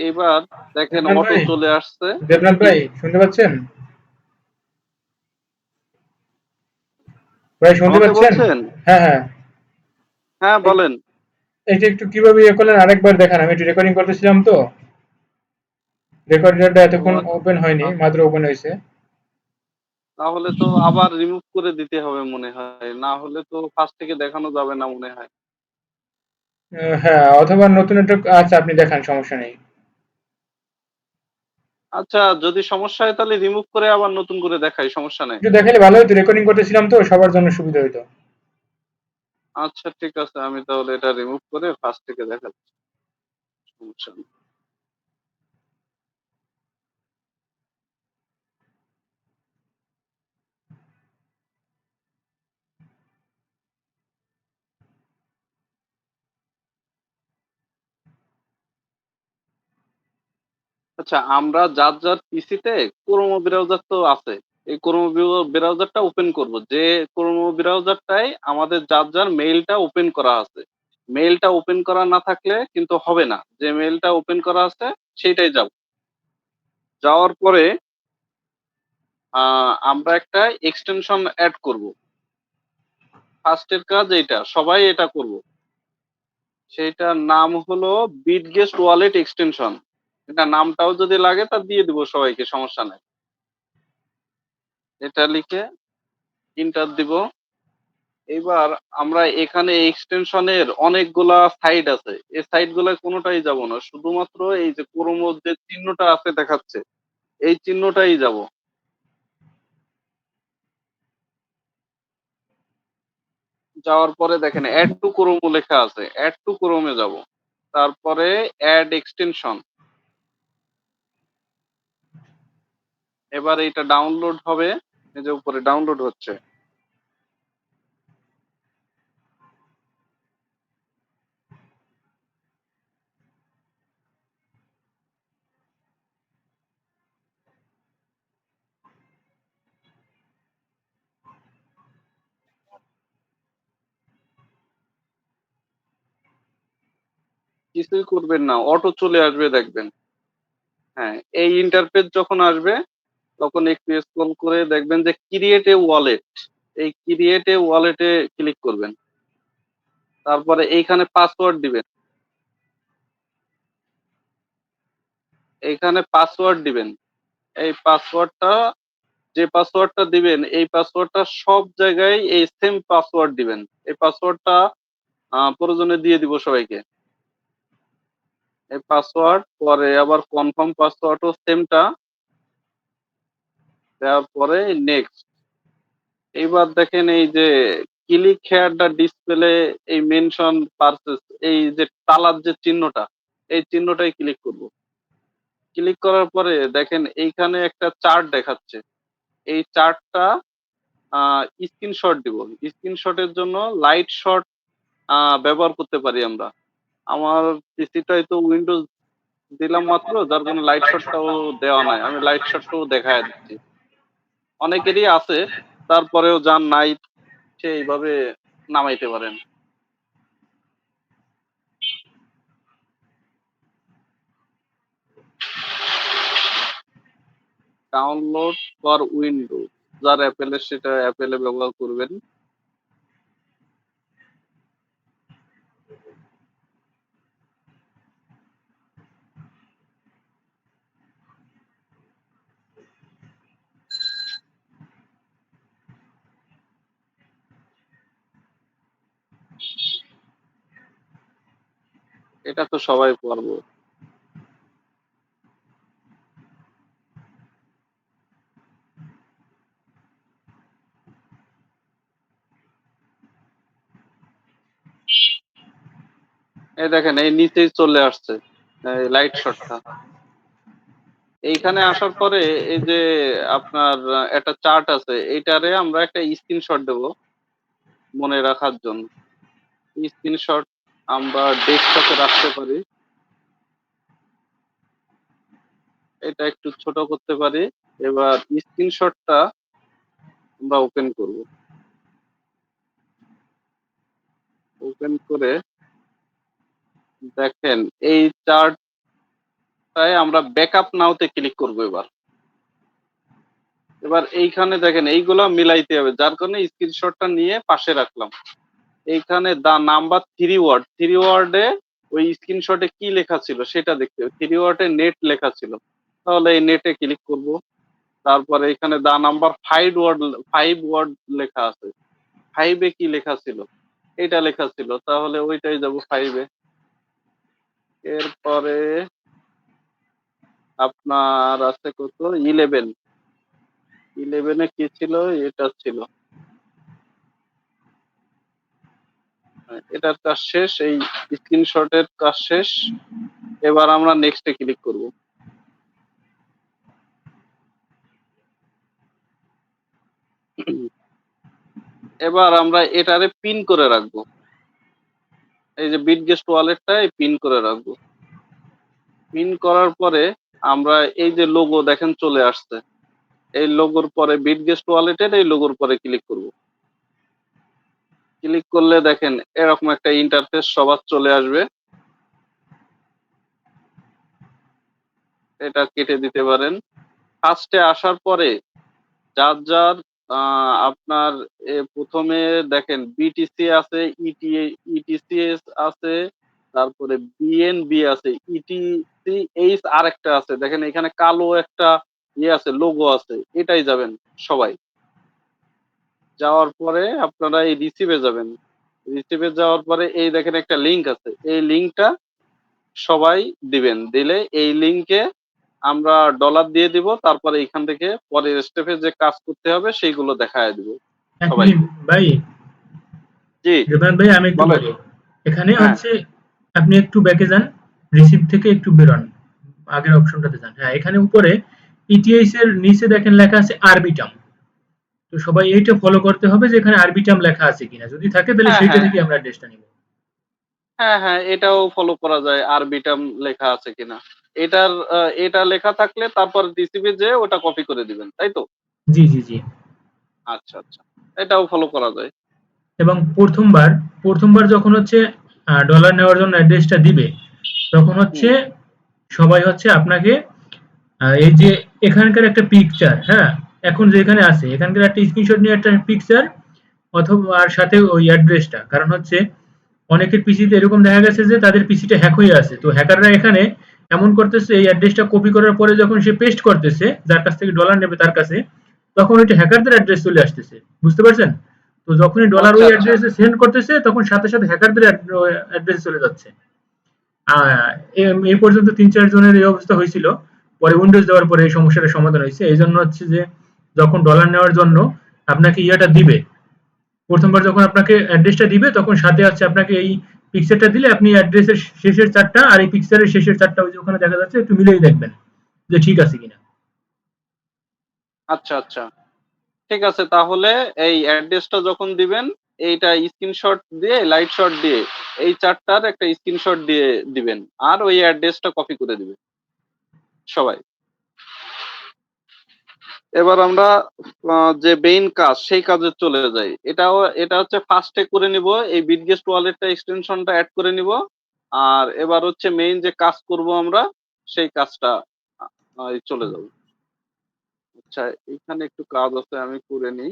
এইবার দেখেন দেবনাথ অটো ভাই, চলে আসছে। দেবনাথ কি? ভাই শুনতে পাচ্ছেন? ভাই শুনতে আমাকে পাচ্ছেন? বলছেন? হ্যাঁ, হ্যাঁ। হ্যাঁ, এই বলেন। এইটা একটু কিভাবে ইয়ে করলেন আরেকবার দেখান। আমি একটু রেকর্ডিং করতেছিলাম তো। রেকর্ডারটা ও এতক্ষণ ওপেন হয়নি, আচ্ছা, মাত্র ওপেন হয়েছে। তাহলে তো আবার রিমুভ করে দিতে হবে মনে হয়, না হলে তো ফার্স্ট থেকে দেখানো যাবে না মনে হয়। হ্যাঁ, অথবা নতুন একটা, আচ্ছা আপনি দেখান, সমস্যা নেই। আচ্ছা, যদি সমস্যা হয় তাহলে রিমুভ করে আবার নতুন করে দেখাই, সমস্যা নেই। একটু দেখালে ভালো হতো, রেকর্ডিং করতেছিলাম তো, সবার জন্য সুবিধা হইতো। আচ্ছা, ঠিক আছে, আমি তাহলে এটা রিমুভ করে ফার্স্ট থেকে দেখাচ্ছি, সমস্যা নেই। আচ্ছা, আমরা যার যার পিসিতে ক্রোম ব্রাউজার তো আছে, এই ক্রোম ব্রাউজারটা ওপেন করব, যে ক্রোম ব্রাউজারটাই আমাদের যার যার মেইলটা ওপেন করা আছে। মেইলটা ওপেন করা না থাকলে কিন্তু হবে না, যে মেইলটা ওপেন করা আছে সেইটাই যাব। যাওয়ার পরে আমরা একটা এক্সটেনশন অ্যাড করব। ফার্স্টের কাজ এইটা, সবাই এটা করব। সেইটার নাম হলো বিটগেস্ট ওয়ালেট এক্সটেনশন। এটা নামটাও যদি লাগে তা দিয়ে দিব সবাইকে, সমস্যা নাই। এটা লিখে ইন্টার দিব। এবার আমরা এখানে এক্সটেনশনের অনেকগুলা সাইট আছে, এই সাইট গুলা কোনোটাই যাব না, শুধুমাত্র এই যে ক্রোমোর যে চিহ্নটা আছে দেখাচ্ছে, এই চিহ্নটাই যাব। যাওয়ার পরে দেখেন অ্যাড টু ক্রোমো লেখা আছে, অ্যাড টু ক্রোমে যাব। তারপরে অ্যাড এক্সটেনশন। এবার এটা ডাউনলোড হবে, এই যে উপরে ডাউনলোড হচ্ছে। কিছুই করবেন না, অটো চলে আসবে দেখবেন। হ্যাঁ, এই ইন্টারফেস যখন আসবে তখন একটু স্ক্রল করে দেখবেন যে ক্রিয়েট এ ওয়ালেট, এই ক্রিয়েট এ ওয়ালেটে ক্লিক করবেন। তারপরে এইখানে পাসওয়ার্ড দিবেন, এইখানে পাসওয়ার্ড দিবেন। এই পাসওয়ার্ডটা, যে পাসওয়ার্ডটা দিবেন এই পাসওয়ার্ডটা সব জায়গায় এই সেম পাসওয়ার্ড দিবেন। এই পাসওয়ার্ডটা প্রয়োজনে দিয়ে দিব সবাইকে। এই পাসওয়ার্ড পরে আবার কনফার্ম পাসওয়ার্ডও সেমটা দেওয়ার পরে নেক্সট। এইবার দেখেন এই যে ক্লিক হেয়ার দা ডিসপ্লে, এই মেনশন পারচেজ, এই যে তালার যে চিহ্নটা, এই চিহ্নটাই ক্লিক করব। ক্লিক করার পরে দেখেন এইখানে একটা চার্ট দেখাচ্ছে, এই চার্টটা স্ক্রিনশট দিব। স্ক্রিনশটের জন্য লাইট শট ব্যবহার করতে পারি আমরা। আমার পিসিটাই তো উইন্ডোজ দিলাম মাত্র, যার জন্য লাইট শটটাও দেওয়া নাই, আমি লাইট শটটাও দেখায় দিচ্ছি। অনেকেরই আছে, তারপরেও যার নাই সে এইভাবে নামাইতে পারেন। ডাউনলোড ফর উইন্ডোজ, যার অ্যাপেলের সেটা অ্যাপেলে ব্যবহার করবেন। এটা তো সবাই পারবো। এই দেখেন এই নিচেই চলে আসছে এই লাইট শটটা। এইখানে আসার পরে এই যে আপনার একটা চার্ট আছে, এইটারে আমরা একটা স্ক্রিনশট দেব মনে রাখার জন্য। স্ক্রিনশট আমরা ডেস্কটপে রাখতে পারি, এটা একটু ছোট করতে পারি। এবার স্ক্রিনশটটা আমরা ওপেন করব। ওপেন করে দেখেন এই চার্ট তাই আমরা ব্যাকআপ নাওতে ক্লিক করব এবার। এবার এইখানে দেখেন এইগুলা মিলাইতে হবে, যার কারণে স্ক্রিনশটটা নিয়ে পাশে রাখলাম। এইখানে দা নাম্বার 3 ওয়ার্ড, 3 ওয়ার্ডে ওই স্ক্রিনশটে কি লেখা ছিল সেটা দেখতে হবে। 3 ওয়ার্ডে নেট লেখা ছিল, তাহলে এই নেটে ক্লিক করব। তারপরে এখানে দা নাম্বার 5 ওয়ার্ড লেখা আছে, 5 এ কি লেখা ছিল, এটা লেখা ছিল, তাহলে ওইটাই যাব 5 এ। এরপরে আপনার আছে কত, 11, 11 এ কি ছিল, এটা ছিল। এটার কাজ শেষ, এই স্ক্রিনশটের কাজ শেষ। এবার আমরা নেক্সট এ ক্লিক করব। এবার আমরা এটারে পিন করে রাখবো, এই যে বিটগেস্ট ওয়ালেটটায় পিন করে রাখবো। পিন করার পরে আমরা এই যে লোগো দেখেন চলে আসছে, এই লোগোর পরে বিটগেস্ট ওয়ালেটের এই লোগোর পরে ক্লিক করব। ক্লিক করলে দেখেন এরকম একটা ইন্টারফেস সবার চলে আসবে। এটা কেটে দিতে পারেন। ফার্স্টে আসার পরে যার যার আপনার প্রথমে দেখেন বিটিসি আছে, ইটিসিএস আছে, তারপরে বিএনবি আছে, ইটিসিএইচ আরেকটা আছে, দেখেন এখানে কালো একটা আছে, লোগো আছে, এটাই যাবেন সবাই। যাওয়ার পরে আপনারা এই রিসিভে যাবেন। রিসিভে যাওয়ার পরে এই দেখেন একটা লিংক আছে, এই লিংকটা সবাই দিবেন। দিলে এই লিংকে আমরা ডলার দিয়ে দিব, তারপরে এখান থেকে পরের স্টেপে যে কাজ করতে হবে সেইগুলো দেখায় দিব এক মিনিট সবাইকে। ভাই, জি, রেবান ভাই আমি একটু বলেন। বলি। এখানে হ্যাঁ, হচ্ছে আপনি একটু ব্যাকে যান, রিসিভ থেকে একটু বেরোন, আগের অপশনটাতে যান। হ্যাঁ, এখানে উপরে ইটিএস এর নিচে দেখেন লেখা আছে আরবিটাম। তো সবাই এইটা ফলো করতে হবে যে এখানে আরবিটাম লেখা আছে কিনা, যদি থাকে তাহলে হ্যাঁ, সেইটা হ্যাঁ, থেকে আমরা অ্যাড্রেসটা নিব। হ্যাঁ, হ্যাঁ, এটাও ফলো করা যায়, আরবিটাম লেখা আছে কিনা। এটার এটা লেখা থাকলে তারপর রিসিভে যেয়ে ওটা কপি করে দিবেন, তাই তো? জি জি জি। আচ্ছা, আচ্ছা, এটাও ফলো করা যায়। এবং প্রথমবার যখন হচ্ছে ডলার নেওয়ার জন্য অ্যাড্রেসটা দিবে, তখন হচ্ছে হুম, সবাই হচ্ছে আপনাকে এই যে এখানকার একটা পিকচার, হ্যাঁ, এখন যেখানে আছে এখানকার একটা স্ক্রিনশট নিয়ে একটা পিকচার, অথবা আর সাথে ওই অ্যাড্রেসটা। কারণ হচ্ছে অনেকের পিসিতে এরকম দেখা গেছে যে তাদের পিসিটা হ্যাক হয়ে আছে, তো হ্যাকাররা এখানে এমন করতেছে এই অ্যাড্রেসটা কপি করার পরে যখন সে পেস্ট করতেছে যার কাছ থেকে ডলার নেবে তার কাছে, তখন ওইটা হ্যাকারদের অ্যাড্রেস চলে আসতেছে, বুঝতে পারছেন? তো যখনই ডলার আচ্ছা, ওই আচ্ছা, অ্যাড্রেসে সেন্ড করতেছে তখন সাথে সাথে হ্যাকারদের অ্যাড্রেসে চলে যাচ্ছে। এই পর্যন্ত ৩-৪ জনের এই অবস্থা হয়েছিল। পরে উইন্ডোজ দেওয়ার পরে এই সমস্যাটার সমাধান হয়েছে। এই জন্য হচ্ছে যে যখন ডলার নেওয়ার জন্য আপনাকে ইয়েটা দিবে, প্রথমবার যখন আপনাকে অ্যাড্রেসটা দিবে তখন সাথে আছে আপনাকে এই পিকচারটা দিলে আপনি অ্যাড্রেসের শেষের চারটা আর এই পিকচারের শেষের চারটা ওই যে ওখানে দেখা যাচ্ছে, একটু মিলেই দেখবেন যে ঠিক আছে কিনা। আচ্ছা, আচ্ছা, ঠিক আছে। তাহলে এই অ্যাড্রেসটা যখন দিবেন, এইটা স্ক্রিনশট দিয়ে, লাইট শট দিয়ে এই চারটার একটা স্ক্রিনশট দিয়ে দিবেন, আর ওই অ্যাড্রেসটা কপি করে দিবেন সবাই। এবার আমরা যে মেইন কাজ সেই কাজে চলে যাই। এটা হচ্ছে ফার্স্টে করে নিব, এই বিটগেস্ট ওয়ালেটটা এক্সটেনশনটা অ্যাড করে নিব। আর এবার হচ্ছে মেইন যে কাজ করব আমরা, সেই কাজটা চলে যাব। আচ্ছা, এখানে একটু কাজ আছে, আমি করে নিই।